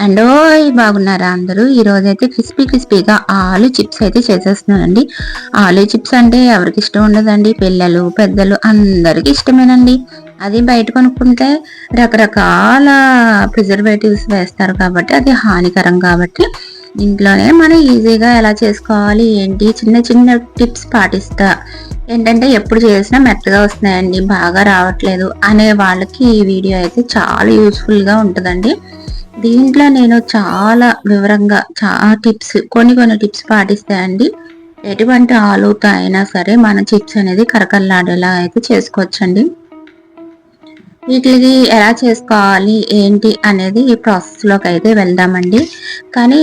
అండోయ్ బాగున్నారా అందరూ? ఈరోజైతే క్రిస్పీగా ఆలు చిప్స్ అయితే చేసేస్తున్నానండి. ఆలు చిప్స్ అంటే ఎవరికి ఇష్టం ఉండదండి? పిల్లలు, పెద్దలు అందరికి ఇష్టమేనండి. అది బయట కొనుక్కుంటే రకరకాల ప్రిజర్వేటివ్స్ వేస్తారు కాబట్టి అది హానికరం కాబట్టి ఇంట్లోనే మనం ఈజీగా ఎలా చేసుకోవాలి ఏంటి చిన్న చిన్న టిప్స్ పాటిస్తా. ఏంటంటే ఎప్పుడు చేసినా మెత్తగా వస్తున్నాయండి, బాగా రావట్లేదు అనే వాళ్ళకి ఈ వీడియో అయితే చాలా యూస్ఫుల్గా ఉంటుందండి. దీంట్లో నేను చాలా వివరంగా చాలా టిప్స్ కొన్ని టిప్స్ పాటిస్తాయండి. ఎటువంటి ఆలుతో అయినా సరే మన చిప్స్ అనేది కరకరలాడేలా అయితే చేసుకోవచ్చండి. వీటికి ఎలా చేసుకోవాలి ఏంటి అనేది ఈ ప్రాసెస్లోకి అయితే వెళ్దామండి. కానీ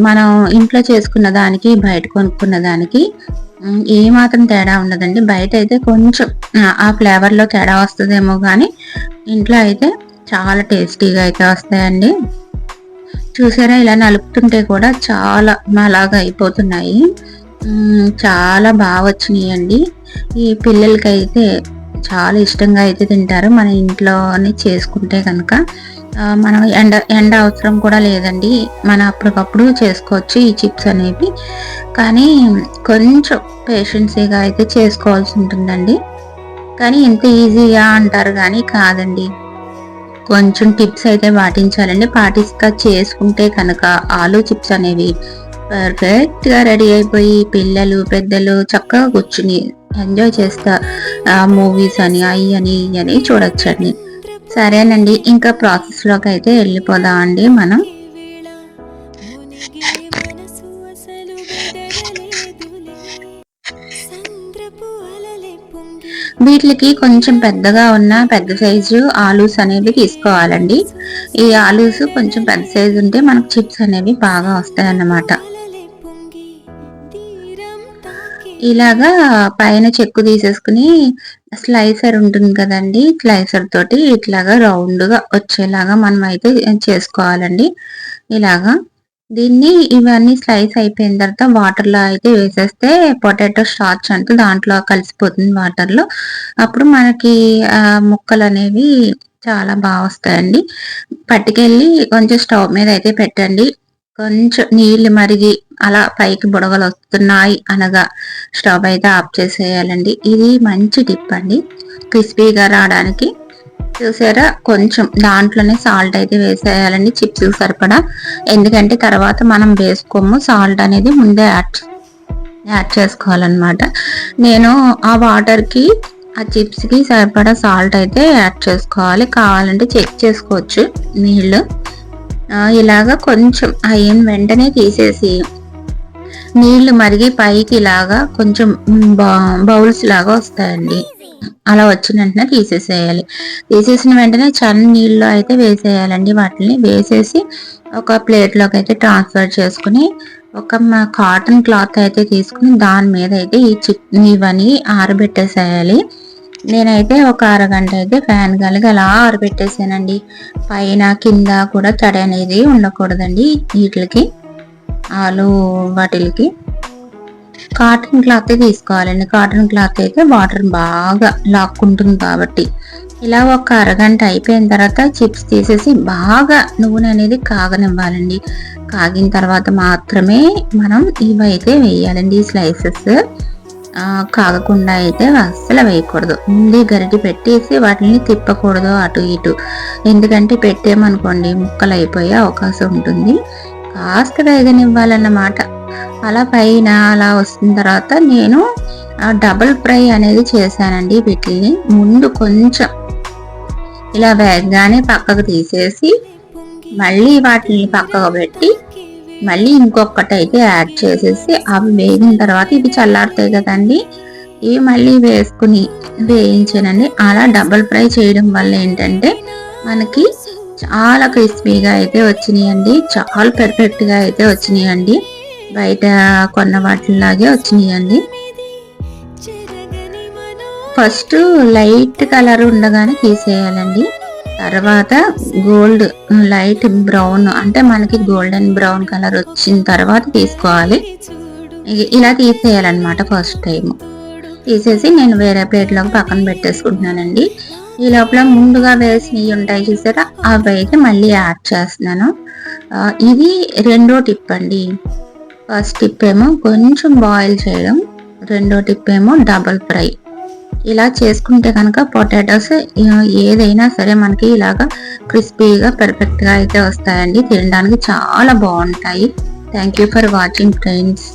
మనం ఇంట్లో చేసుకున్న దానికి బయట కొనుక్కున్న దానికి ఏమాత్రం తేడా ఉండదండి. బయట అయితే కొంచెం ఆ ఫ్లేవర్లో తేడా వస్తుందేమో కానీ ఇంట్లో అయితే చాలా టేస్టీగా అయితే వస్తాయండి. చూసారా ఇలా నలుపుతుంటే కూడా చాలా అలాగా అయిపోతున్నాయి. చాలా బాగా వచ్చినాయండి. ఈ పిల్లలకైతే చాలా ఇష్టంగా అయితే తింటారు. మన ఇంట్లోనే చేసుకుంటే కనుక మనం ఎండ అవసరం కూడా లేదండి. మన అప్పటికప్పుడు చేసుకోవచ్చు ఈ చిప్స్ అనేవి. కానీ కొంచెం పేషెన్సీగా అయితే చేసుకోవాల్సి ఉంటుందండి. కానీ ఇంత ఈజీగా అంటారు కానీ కాదండి. కొంచెం టిప్స్ అయితే పాటించాలండి. పాటిస్తా చేసుకుంటే కనుక ఆలు చిప్స్ అనేవి పర్ఫెక్ట్గా రెడీ అయిపోయి పిల్లలు పెద్దలు చక్కగా కూర్చుని ఎంజాయ్ చేస్తా మూవీస్ అని అవి అని చూడొచ్చండి. సరేనండి, ఇంకా ప్రాసెస్లోకి అయితే వెళ్ళిపోదాం అండి మనం. వీటికి కొంచెం పెద్దగా ఉన్న పెద్ద సైజు ఆలూస్ అనేవి తీసుకోవాలండి. ఈ ఆలూస్ కొంచెం పెద్ద సైజు ఉంటే మనకు చిప్స్ అనేవి బాగా వస్తాయి అన్నమాట. ఇలాగా పైన చెక్కు తీసేసుకుని స్లైసర్ ఉంటుంది కదండి, స్లైసర్ తోటి ఇట్లాగా రౌండ్గా వచ్చేలాగా మనం అయితే చేసుకోవాలండి. ఇలాగా దీన్ని ఇవన్నీ స్లైస్ అయిపోయిన తర్వాత వాటర్లో అయితే వేసేస్తే పొటాటో స్టార్చ్ అంటూ దాంట్లో కలిసిపోతుంది వాటర్లో. అప్పుడు మనకి ముక్కలు అనేవి చాలా బాగా వస్తాయండి. పట్టుకెళ్ళి కొంచెం స్టవ్ మీద అయితే పెట్టండి. కొంచెం నీళ్లు మరిగి అలా పైకి బుడగలు వస్తున్నాయి అనగా స్టవ్ అయితే ఆఫ్ చేసేయాలండి. ఇది మంచి టిప్ అండి క్రిస్పీగా రావడానికి. చూసారా, కొంచెం దాంట్లోనే సాల్ట్ అయితే వేసేయాలండి చిప్స్ సరిపడా. ఎందుకంటే తర్వాత మనం వేసుకోము, సాల్ట్ అనేది ముందే యాడ్ చేసుకోవాలన్నమాట. నేను ఆ వాటర్కి ఆ చిప్స్కి సరిపడా సాల్ట్ అయితే యాడ్ చేసుకోవాలి. కావాలంటే చెక్ చేసుకోవచ్చు నీళ్ళు. ఇలాగా కొంచెం అయిన వెంటనే తీసేసి నీళ్లు మరిగి పైకి ఇలాగా కొంచెం బౌల్స్ లాగా వస్తాయండి. అలా వచ్చిన వెంటనే తీసేసేయాలి. తీసేసిన వెంటనే చల్ల నీళ్ళు అయితే వేసేయాలండి. వాటిని వేసేసి ఒక ప్లేట్లోకి అయితే ట్రాన్స్ఫర్ చేసుకుని ఒక కాటన్ క్లాత్ అయితే తీసుకుని దాని మీద అయితే ఇవన్నీ ఆరబెట్టేసేయాలి. నేనైతే ఒక అరగంట అయితే ఫ్యాన్ గాలికి అలా ఆరబెట్టేసానండి. పైన కింద కూడా తడి అనేది ఉండకూడదండి వీటికి, ఆలు వాటికి. కాటన్ క్లాత్ తీసుకోవాలండి. కాటన్ క్లాత్ అయితే వాటర్ బాగా లాక్కుంటుంది కాబట్టి. ఇలా ఒక అరగంట అయిపోయిన తర్వాత చిప్స్ తీసేసి బాగా నూనె అనేది కాగనివ్వాలండి. కాగిన తర్వాత మాత్రమే మనం ఇవైతే వేయాలండి. స్లైసెస్ కాగకుండా అయితే అస్సలు వేయకూడదు. ముందే గరిటె పెట్టేసి వాటిని తిప్పకూడదు అటు ఇటు. ఎందుకంటే పెట్టేమనుకోండి ముక్కలు అయిపోయే అవకాశం ఉంటుంది. కాస్త వేగనివ్వాలన్నమాట. అలా పైన అలా వస్తున్న తర్వాత నేను డబుల్ ఫ్రై అనేది చేశానండి. వీటిని ముందు కొంచెం ఇలా వేగగానే పక్కకు తీసేసి మళ్ళీ వాటిని పక్కకు పెట్టి మళ్ళీ ఇంకొకటి అయితే యాడ్ చేసేసి అవి వేగిన తర్వాత ఇవి చల్లారుతాయి కదండి, ఇవి మళ్ళీ వేసుకుని వేయించానండి. అలా డబుల్ ఫ్రై చేయడం వల్ల ఏంటంటే మనకి చాలా క్రిస్పీగా అయితే వచ్చినాయండి. చాలా పర్ఫెక్ట్గా అయితే వచ్చినాయండి. బయట కొన్న వాటిలాగే వచ్చినాయండి. ఫస్ట్ లైట్ కలర్ ఉండగానే తీసేయాలండి. తర్వాత గోల్డ్ లైట్ బ్రౌన్ అంటే మనకి గోల్డెన్ బ్రౌన్ కలర్ వచ్చిన తర్వాత తీసుకోవాలి. ఇలా తీసేయాలన్నమాట. ఫస్ట్ టైం తీసేసి నేను వేరే ప్లేట్లోకి పక్కన పెట్టేసుకుంటున్నానండి. ఈ లోపల ముందుగా వేసినవి ఉంటాయి చూసారా, అవి అయితే మళ్ళీ యాడ్ చేస్తున్నాను. ఇది రెండో టిప్ అండి. ఫస్ట్ టిప్ ఏమో కొంచెం బాయిల్ చేయడం, రెండో టిప్ ఏమో డబల్ ఫ్రై. ఇలా చేసుకుంటే కనుక పొటాటోస్ ఏదైనా సరే మనకి ఇలాగా క్రిస్పీగా పర్ఫెక్ట్గా అయితే వస్తాయండి. తినడానికి చాలా బాగుంటాయి. Thank you for watching friends.